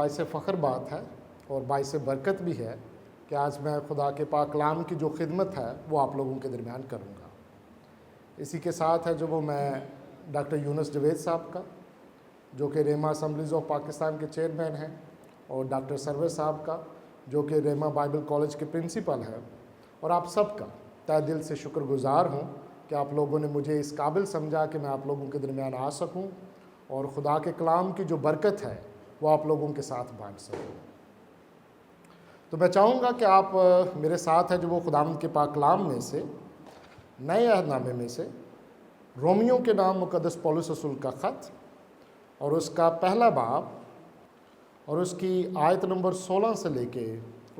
बाइस फ़ख्र बात है और बाइस बरकत भी है कि आज मैं खुदा के पाक कलाम की जो खिदमत है वो आप लोगों के दरमियान करूँगा। इसी के साथ है जो वो मैं डॉक्टर यूनुस जवेद साहब का, जो कि रेमा असम्बलीज़ ऑफ पाकिस्तान के चेयरमैन हैं, और डॉक्टर सरवर साहब का, जो कि रेमा बाइबल कॉलेज के प्रिंसिपल हैं, और आप सब का तहे दिल से शुक्रगुजार हूँ कि आप लोगों ने मुझे इस काबिल समझा कि मैं आप लोगों के दरमियान आ सकूँ और खुदा के कलाम की जो बरकत है वो आप लोगों के साथ बांट सकूँ। तो मैं चाहूँगा कि आप मेरे साथ है जो वो खुदावंद के पाक कलाम में से नए अहदनामे में से रोमियो के नाम मुकद्दस पौलुस रसूल का ख़त और उसका पहला बाब और उसकी आयत नंबर 16 से लेके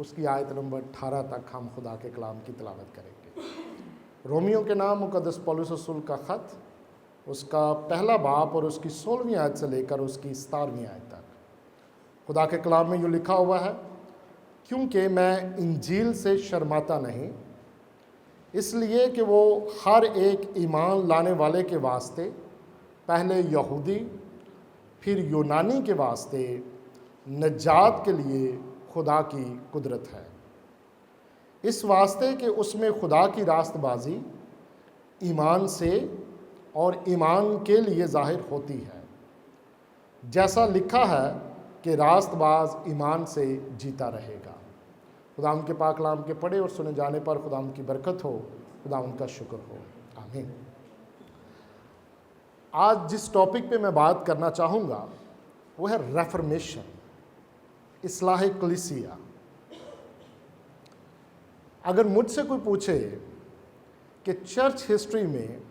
उसकी आयत नंबर 18 तक हम खुदा के कलाम की तिलावत करेंगे। रोमियो के नाम मुकद्दस पौलुस रसूल का ख़त, उसका पहला बाब और उसकी 16वीं आयत से लेकर उसकी 17वीं आयत तक। खुदा के कलाम में यूँ लिखा हुआ है, क्योंकि मैं इंजील से शर्माता नहीं, इसलिए कि वो हर एक ईमान लाने वाले के वास्ते पहले यहूदी फिर यूनानी के वास्ते नजात के लिए खुदा की कुदरत है, इस वास्ते कि उसमें खुदा की रास्तबाजी ईमान से और ईमान के लिए ज़ाहिर होती है, जैसा लिखा है कि रास्तबाज ईमान से जीता रहेगा। खुदावंद के पाक कलाम के पढ़े और सुने जाने पर खुदावंद की बरकत हो, खुदावंद का शुक्र हो, आमीन। आज जिस टॉपिक पे मैं बात करना चाहूँगा वो है रेफर्मेशन, इस्लाह कलीसिया। अगर मुझसे कोई पूछे कि चर्च हिस्ट्री में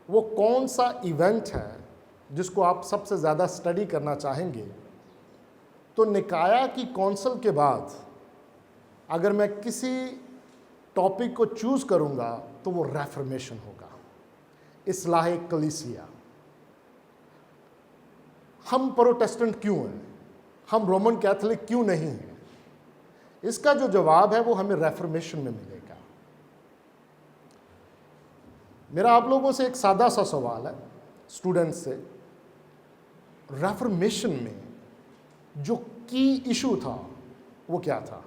वो कौन सा इवेंट है जिसको आप सबसे ज़्यादा स्टडी करना चाहेंगे, तो निकाया की कौंसिल के बाद अगर मैं किसी टॉपिक को चूज़ करूँगा तो वो रेफर्मेशन होगा, इस्लाह कलीसिया। हम प्रोटेस्टेंट क्यों हैं, हम रोमन कैथोलिक क्यों नहीं हैं? इसका जो जवाब है वो हमें रेफर्मेशन में मिलेगा। मेरा आप लोगों से एक सादा सा सवाल है स्टूडेंट्स से, रेफर्मेशन में जो की इशू था वो क्या था?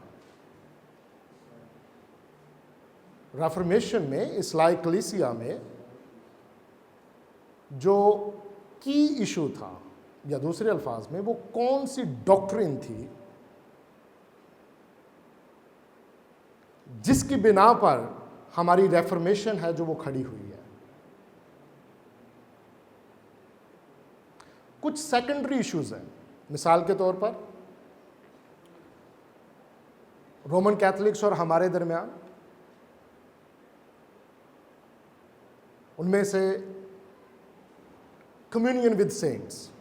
रेफर्मेशन में, इस्लाह कलीसिया में जो की इशू था, या दूसरे अल्फाज में वो कौन सी डॉक्ट्रिन थी जिसकी बिना पर हमारी रेफर्मेशन है जो वो खड़ी हुई है? कुछ सेकेंडरी इश्यूज हैं। मिसाल के तौर पर रोमन कैथोलिक्स और हमारे दरमियान, उनमें से कम्युनियन विद सेंट्स,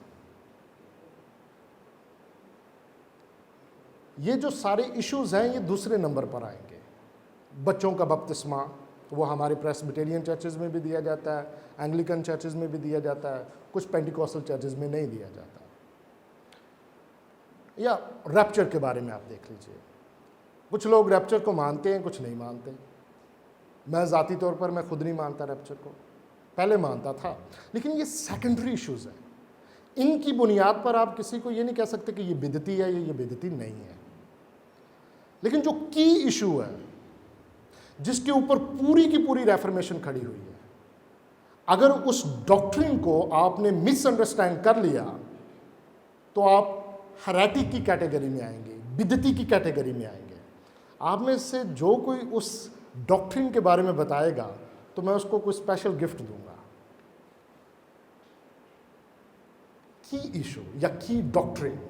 ये जो सारे इश्यूज हैं ये दूसरे नंबर पर आएंगे। बच्चों का बपतिस्मा, वो हमारे प्रेस्बिटेरियन चर्चेज में भी दिया जाता है, एंग्लिकन चर्चेज में भी दिया जाता है, कुछ पेंटिकॉस्टल चर्चेज में नहीं दिया जाता। या रैप्चर के बारे में आप देख लीजिए, कुछ लोग रैप्चर को मानते हैं, कुछ नहीं मानते। मैं ज़ाती तौर पर मैं खुद नहीं मानता रैप्चर को, पहले मानता था, लेकिन ये सेकेंडरी इश्यूज हैं। इनकी बुनियाद पर आप किसी को ये नहीं कह सकते कि ये बिदती है या ये बिदती नहीं है। लेकिन जो की इशू है जिसके ऊपर पूरी की पूरी रेफर्मेशन खड़ी हुई है, अगर उस डॉक्ट्रिन को आपने मिसअंडरस्टैंड कर लिया तो आप हेरेटिक की कैटेगरी में आएंगे, बिदती की कैटेगरी में आएंगे। आप में से जो कोई उस डॉक्ट्रिन के बारे में बताएगा तो मैं उसको कोई स्पेशल गिफ्ट दूंगा। की इशू या की डॉक्ट्रिन,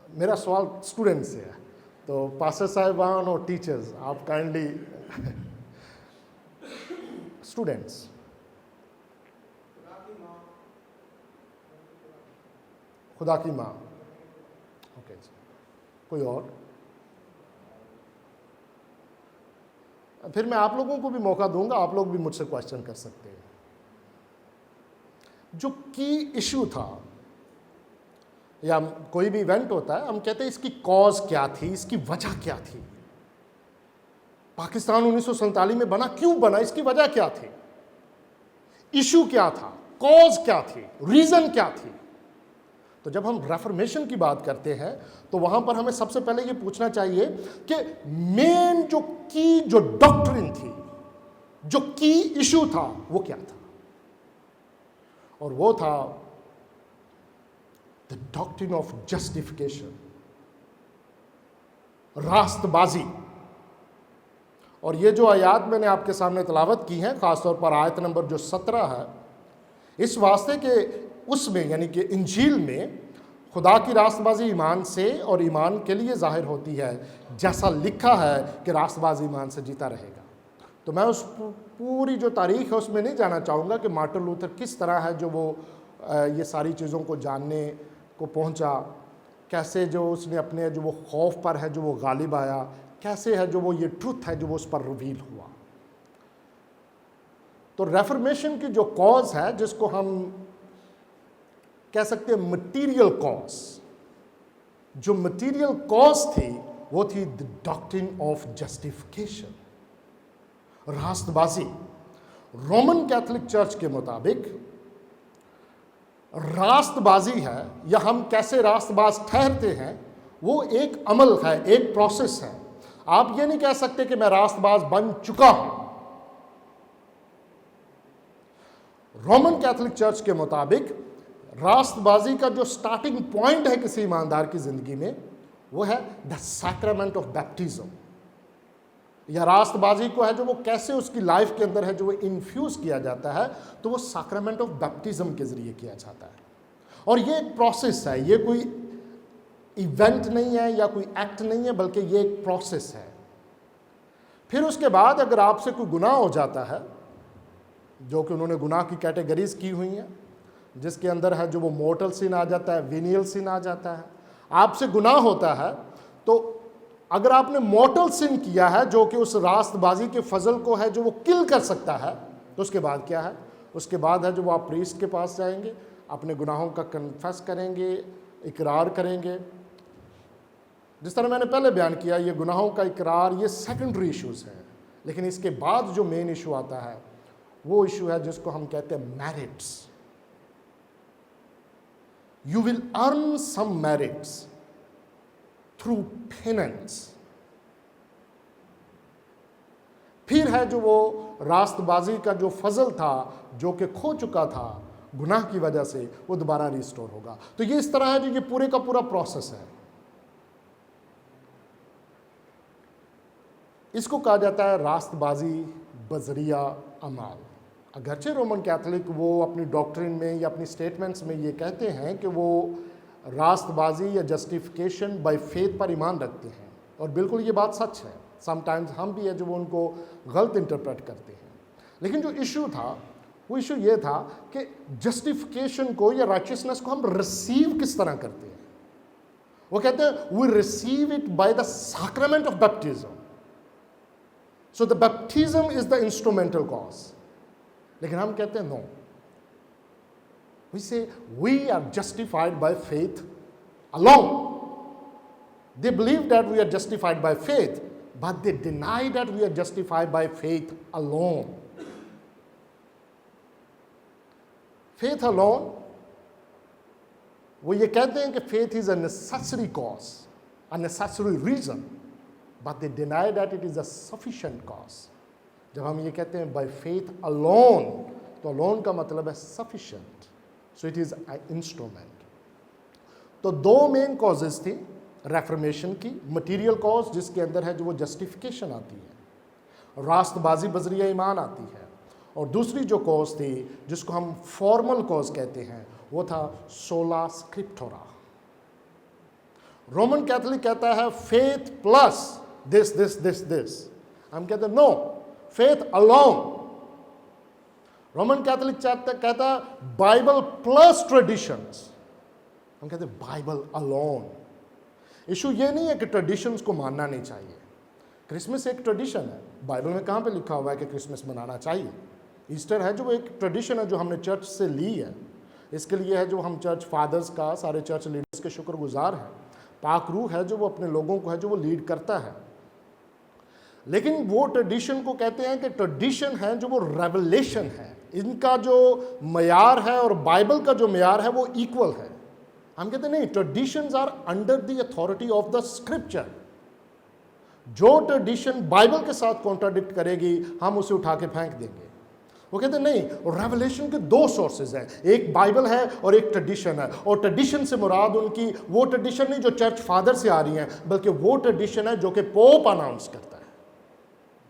मेरा सवाल स्टूडेंट से है, तो पास्टर साहिबान और टीचर्स आप काइंडली स्टूडेंट्स। खुदा की माँ, ओके जी। कोई और? फिर मैं आप लोगों को भी मौका दूंगा, आप लोग भी मुझसे क्वेश्चन कर सकते हैं। जो की इशू था या कोई भी इवेंट होता है, हम कहते हैं इसकी कॉज क्या थी, इसकी वजह क्या थी। पाकिस्तान 1947 में बना, क्यों बना, इसकी वजह क्या थी, इशू क्या था, कॉज क्या थी, रीजन क्या थी। तो जब हम रेफर्मेशन की बात करते हैं तो वहां पर हमें सबसे पहले ये पूछना चाहिए कि मेन जो डॉक्ट्रिन थी, जो की इशू था, वो क्या था। और वो था द डॉक्ट्रिन ऑफ जस्टिफिकेशन, रास्तबाजी। और ये जो आयात मैंने आपके सामने तलावत की है, खासतौर पर आयत नंबर जो 17 है, इस वास्ते के उसमें यानी कि इंजील में खुदा की रास्तबाजी ईमान से और ईमान के लिए जाहिर होती है, जैसा लिखा है कि रास्तबाजी ईमान से जीता रहेगा। तो मैं उस पूरी जो तारीख है उसमें नहीं जाना चाहूँगा कि मार्टिन लूथर किस तरह है जो वो ये सारी चीज़ों को जानने को पहुँचा, कैसे जो उसने अपने जो वो खौफ पर है जो वो गालिब आया, कैसे है जो वो ये ट्रुथ है जो वो उस पर रिवील हुआ। तो रेफर्मेशन की जो कॉज है, जिसको हम कह सकते हैं मटीरियल कॉज, जो मटीरियल कॉज थी वो थी द डॉक्ट्रिन ऑफ जस्टिफिकेशन, रास्तबाजी। रोमन कैथोलिक चर्च के मुताबिक रास्तबाजी है, या हम कैसे रास्तबाज ठहरते हैं, वो एक अमल है, एक प्रोसेस है। आप ये नहीं कह सकते कि मैं रास्तबाज बन चुका हूं। रोमन कैथोलिक चर्च के मुताबिक रास्तबाजी का जो स्टार्टिंग पॉइंट है किसी ईमानदार की जिंदगी में, वो है द सैक्रामेंट ऑफ बैप्टिज्म। या रास्तबाजी को है जो वो कैसे उसकी लाइफ के अंदर है जो वो इन्फ्यूज किया जाता है, तो वो सैक्रामेंट ऑफ बैप्टिज्म के जरिए किया जाता है। और ये एक प्रोसेस है, ये कोई इवेंट नहीं है या कोई एक्ट नहीं है, बल्कि ये एक प्रोसेस है। फिर उसके बाद अगर आपसे कोई गुनाह हो जाता है, जो कि उन्होंने गुनाह की कैटेगरीज की हुई हैं, जिसके अंदर है जो वो मोर्टल सिन आ जाता है, वेनियल सिन आ जाता है। आपसे गुनाह होता है, तो अगर आपने मोर्टल सिन किया है जो कि उस रास्तबाजी के फजल को है जो वो किल कर सकता है, तो उसके बाद क्या है, उसके बाद है जो वो आप प्रीस्ट के पास जाएंगे, अपने गुनाहों का कन्फेस करेंगे, इकरार करेंगे। जिस तरह मैंने पहले बयान किया, ये गुनाहों का इकरार ये सेकेंडरी इश्यूज हैं, लेकिन इसके बाद जो मेन इशू आता है वो इशू है जिसको हम कहते हैं merits. You will earn some merits through penance। फिर है जो वो रास्तबाजी का जो फजल था जो कि खो चुका था गुनाह की वजह से, वो दोबारा रिस्टोर होगा। तो ये इस तरह है जो ये पूरे का पूरा प्रोसेस है। इसको कहा जाता है रास्तबाजी बजरिया अमाल। अगरचे रोमन कैथोलिक वो अपनी डॉक्ट्रिन में या अपनी स्टेटमेंट्स में ये कहते हैं कि वो रास्तबाजी या जस्टिफिकेशन बाय फेथ पर ईमान रखते हैं, और बिल्कुल ये बात सच है। समटाइम्स हम भी है जो वो उनको गलत इंटरप्रेट करते हैं। लेकिन जो इशू था वो इशू ये था कि जस्टिफिकेशन को या राइचियसनेस को हम रिसीव किस तरह करते हैं। वो कहते हैं we receive it by the sacrament of baptism. So the baptism is the instrumental cause. लेकिन हम कहते हैं no, we say we are justified by faith alone. They believe that we are justified by faith, but they deny that we are justified by faith alone. Faith alone, वो ये कहते हैं कि faith is a necessary cause, a necessary reason, but they deny that it is a sufficient cause. जब हम ये कहते हैं बाय फेथ अलोन, तो अलोन का मतलब है sufficient, so it is a instrument. तो दो मेन कॉजेज थी रेफर्मेशन की। मटीरियल कॉज जिसके अंदर है जो वो जस्टिफिकेशन आती है, रास्तबाजी बजरिया ईमान आती है, और दूसरी जो कॉज थी जिसको हम फॉर्मल कॉज कहते हैं वो था सोला स्क्रिप्टोरा। रोमन कैथोलिक कहता है faith plus this this this this, हम कहते हैं no, faith alone. Roman Catholic कहता है बाइबल प्लस ट्रेडिशंस, हम कहते हैं बाइबल अलोन। इशू ये नहीं है कि ट्रेडिशंस को मानना नहीं चाहिए। क्रिसमस एक ट्रेडिशन है, बाइबल में कहाँ पे लिखा हुआ है कि क्रिसमस मनाना चाहिए। ईस्टर है जो एक ट्रेडिशन है जो हमने चर्च से ली है। इसके लिए है जो हम चर्च फादर्स का, सारे चर्च लीडर्स के शुक्रगुजार हैं। पाक रूह है जो वो अपने लोगों को है जो वो लीड करता है। लेकिन वो ट्रेडिशन को कहते हैं कि ट्रेडिशन है जो वो रेवलेशन है, इनका जो मयार है और बाइबल का जो मयार है वो इक्वल है। हम कहते हैं नहीं, traditions are under the authority of the scripture. जो ट्रेडिशन बाइबल के साथ कॉन्ट्राडिक्ट करेगी हम उसे उठा के फेंक देंगे। वो कहते हैं नहीं, रेवलेशन के दो सोर्सेज हैं, एक बाइबल है और एक ट्रेडिशन है। और ट्रेडिशन से मुराद उनकी वो ट्रेडिशन नहीं जो चर्च फादर से आ रही है, बल्कि वो ट्रेडिशन है जो कि पोप अनाउंस करता है।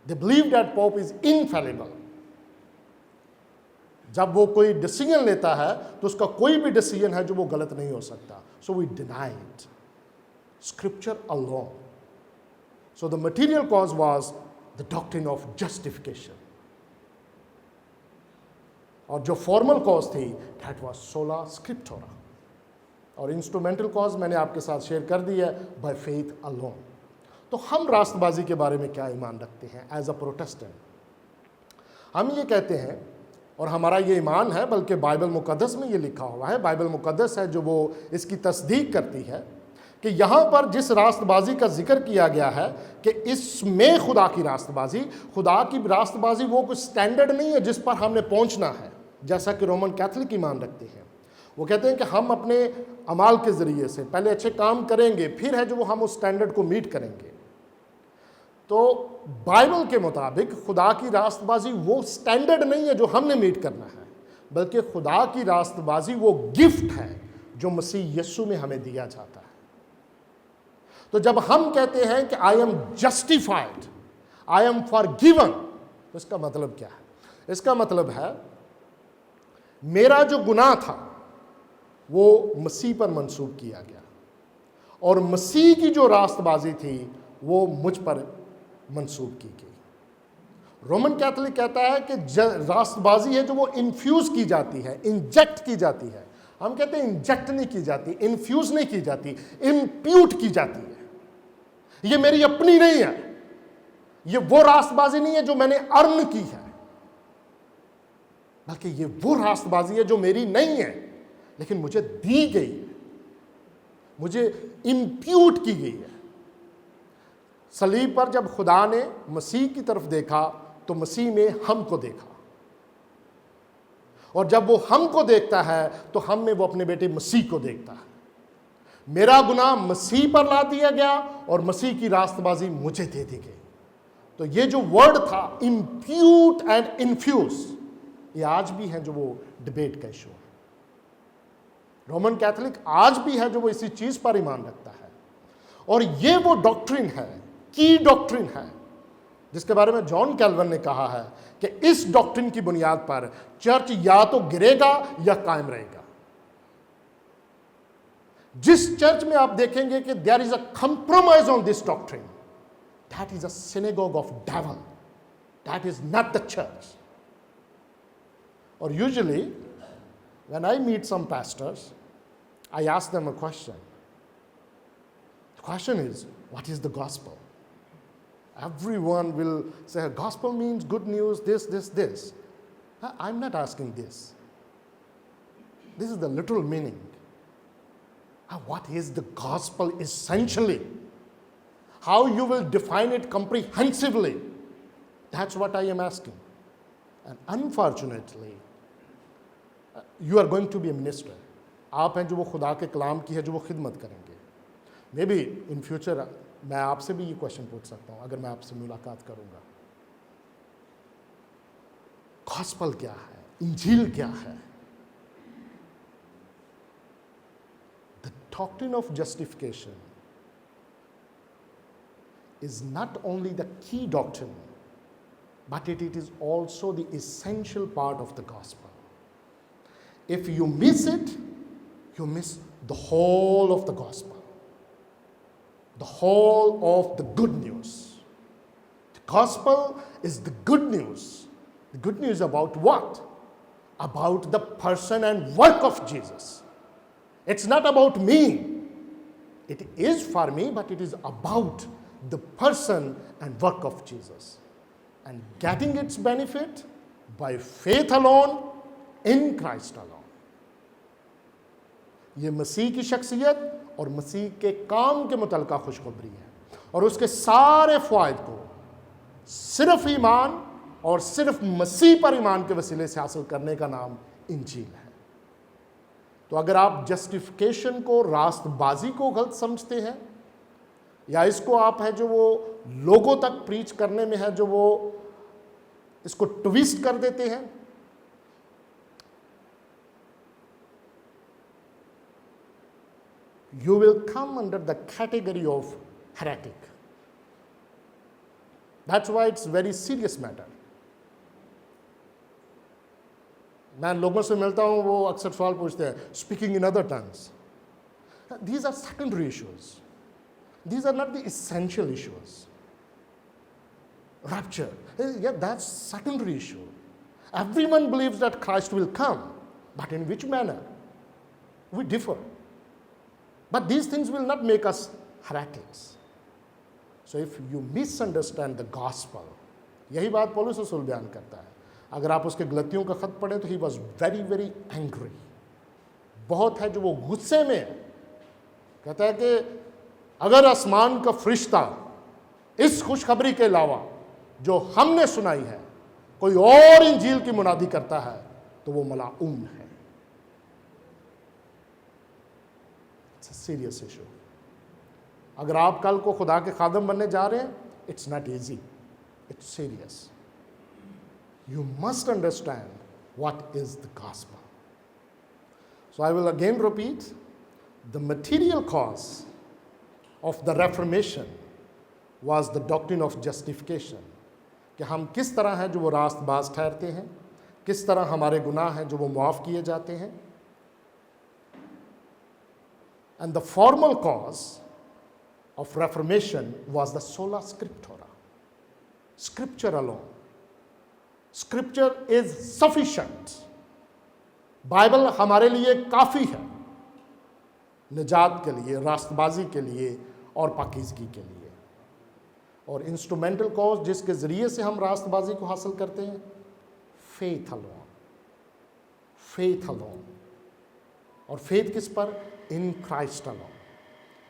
दे believe that pope is infallible. जब वो कोई डिसीजन लेता है तो उसका कोई भी डिसीजन है जो वो गलत नहीं हो सकता। So we deny it, scripture alone. So the material cause was the doctrine of justification, और जो फॉर्मल कॉज थी दैट वाज सोला स्क्रिप्टोरा, और इंस्ट्रूमेंटल कॉज मैंने आपके साथ शेयर कर दी है, बाय फेथ अलोन। तो हम रास्तबाजी के बारे में क्या ईमान रखते हैं एज अ प्रोटेस्टेंट? हम ये कहते हैं, और हमारा ये ईमान है, बल्कि बाइबल मुकद्दस में ये लिखा हुआ है, बाइबल मुकद्दस है जो वो इसकी तस्दीक करती है कि यहाँ पर जिस रास्तबाजी का जिक्र किया गया है कि इसमें खुदा की रास्तबाजी वो कोई स्टैंडर्ड नहीं है जिस पर हमने पहुँचना है, जैसा कि रोमन कैथलिक ईमान रखते हैं। वो कहते हैं कि हम अपने अमाल के ज़रिए से पहले अच्छे काम करेंगे, फिर है जो वो हम उस स्टैंडर्ड को मीट करेंगे। तो बाइबल के मुताबिक खुदा की रास्तबाजी वो स्टैंडर्ड नहीं है जो हमने मीट करना है, बल्कि खुदा की रास्तबाजी वो गिफ्ट है जो मसीह यीशु में हमें दिया जाता है। तो जब हम कहते हैं कि I am justified, I am forgiven, तो इसका मतलब क्या है? इसका मतलब है मेरा जो गुनाह था वो मसीह पर मंसूब किया गया, और मसीह की जो रास्तबाजी थी वो मुझ पर मंसूब की गई। रोमन कैथलिक कहता है कि रास्तबाजी है जो वो इन्फ्यूज की जाती है, इंजेक्ट की जाती है। हम कहते हैं इंजेक्ट नहीं की जाती, इन्फ्यूज नहीं की जाती, इम्प्यूट की जाती है। ये मेरी अपनी नहीं है, ये वो रास्तबाजी नहीं है जो मैंने अर्न की है, बल्कि ये वो रास्तबाजी है जो मेरी नहीं है लेकिन मुझे दी गई है, मुझे इम्प्यूट की गई है। सलीब पर जब खुदा ने मसीह की तरफ देखा तो मसीह में हमको देखा, और जब वो हमको देखता है तो हम में वो अपने बेटे मसीह को देखता है। मेरा गुनाह मसीह पर ला दिया गया और मसीह की रास्तबाजी मुझे दे दी गई। तो ये जो वर्ड था इम्प्यूट एंड इन्फ्यूज, ये आज भी है जो वो डिबेट का इशू है। रोमन कैथलिक आज भी है जो वो इसी चीज पर ईमान रखता है, और ये वो डॉक्ट्रिन है, की डॉक्ट्रिन है, जिसके बारे में जॉन कैल्विन ने कहा है कि इस डॉक्ट्रिन की बुनियाद पर चर्च या तो गिरेगा या कायम रहेगा। जिस चर्च में आप देखेंगे कि there is a compromise on this doctrine, that is a synagogue of devil, that is not the church. और usually when I meet some pastors, I ask them a question. The question is, what is the gospel? Everyone will say, gospel means good news, this, this, this. I'm not asking this. This is the literal meaning. What is the gospel essentially? How you will define it comprehensively? That's what I am asking. And unfortunately, you are going to be a minister. आप हैं जो वो खुदा के कलाम की है जो वो खिदमत करेंगे। मे बी इन फ्यूचर मैं आपसे भी ये क्वेश्चन पूछ सकता हूँ अगर मैं आपसे मुलाकात करूँगा। गॉस्पेल क्या है? इंजील क्या है? The doctrine of justification is not only the key doctrine, but it is also the essential part of the gospel. If you miss it, you miss the whole of the gospel, the whole of the good news. The gospel is the good news. The good news about what? About the person and work of Jesus. It's not about me. It is for me, but it is about the person and work of Jesus. And getting its benefit by faith alone, in Christ alone. ये मसीह की शख्सियत और मसीह के काम के मुतल्लिक़ खुशखबरी है, और उसके सारे फ़वाइद को सिर्फ ईमान और सिर्फ मसीह पर ईमान के वसीले से हासिल करने का नाम इंजील है। तो अगर आप जस्टिफिकेशन को, रास्तबाजी को गलत समझते हैं, या इसको आप है जो वो लोगों तक प्रीच करने में है जो वो इसको ट्विस्ट कर देते हैं, you will come under the category of heretic. That's why it's very serious matter. मैं लोगों से मिलता हूँ, वो अक्सर सवाल पूछते हैं, speaking in other tongues. These are secondary issues. These are not the essential issues. Rapture, yeah, that's secondary issue. Everyone believes that Christ will come, but in which manner? We differ. But these things will not make us heretics. So if you misunderstand the gospel, यही बात पौलुस रसूल बयान करता है. अगर आप उसके गलतियों का खत पढ़ें तो he was very very angry. बहुत है जो वो गुस्से में है. कहता है कि अगर आसमान का फरिश्ता इस खुशखबरी के अलावा जो हमने सुनाई है कोई और इंजील की मुनादी करता है तो वो मलाऊन है. It's a serious issue. अगर आप कल को खुदा के खादम बनने जा रहे हैं, it's not easy, it's serious. You must understand what is the gospel. So I will again repeat, the material cause of the Reformation was the doctrine of justification. कि हम किस तरह हैं जो वो रास्तबाज ठहरते हैं, किस तरह हमारे गुनाह हैं जो वो मुआफ़ किए जाते हैं. And the formal cause of Reformation was the sola scriptura. Scripture alone. Scripture is sufficient. Bible हमारे लिए काफ़ी है निजात के लिए, रास्तबाजी के लिए और पाकीज़गी के लिए. और इंस्ट्रूमेंटल कॉज जिसके ज़रिए से हम रास्तबाजी को हासिल करते हैं, फेथ अलोन. Faith alone. और फेथ किस पर? In Christ alone.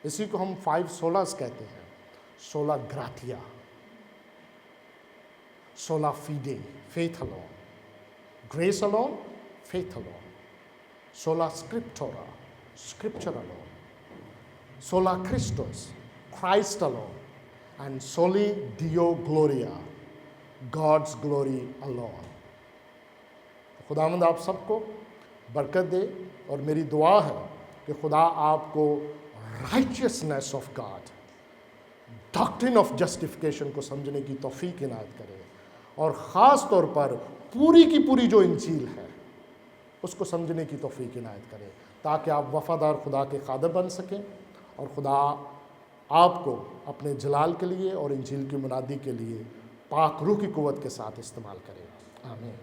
इसी को हम 5 solas कहते हैं. सोला ग्राथिया, सोला FIDE, faith alone. Grace alone, faith alone. Sola scriptura, scripture alone. Sola Christus, Christ alone. And soli Deo gloria, God's glory alone. खुदावंद आप सबको बरकत दे और मेरी दुआ है कि खुदा आपको righteousness of God, doctrine of justification को समझने की तौफीक इनायत करे और ख़ास तौर पर पूरी की पूरी जो इंजील है उसको समझने की तौफीक इनायत करे ताकि आप वफ़ादार खुदा के खादम बन सकें और खुदा आपको अपने जलाल के लिए और इंजील की मुनादी के लिए पाक रूह की क़ुव्वत के साथ इस्तेमाल करे. आमीन.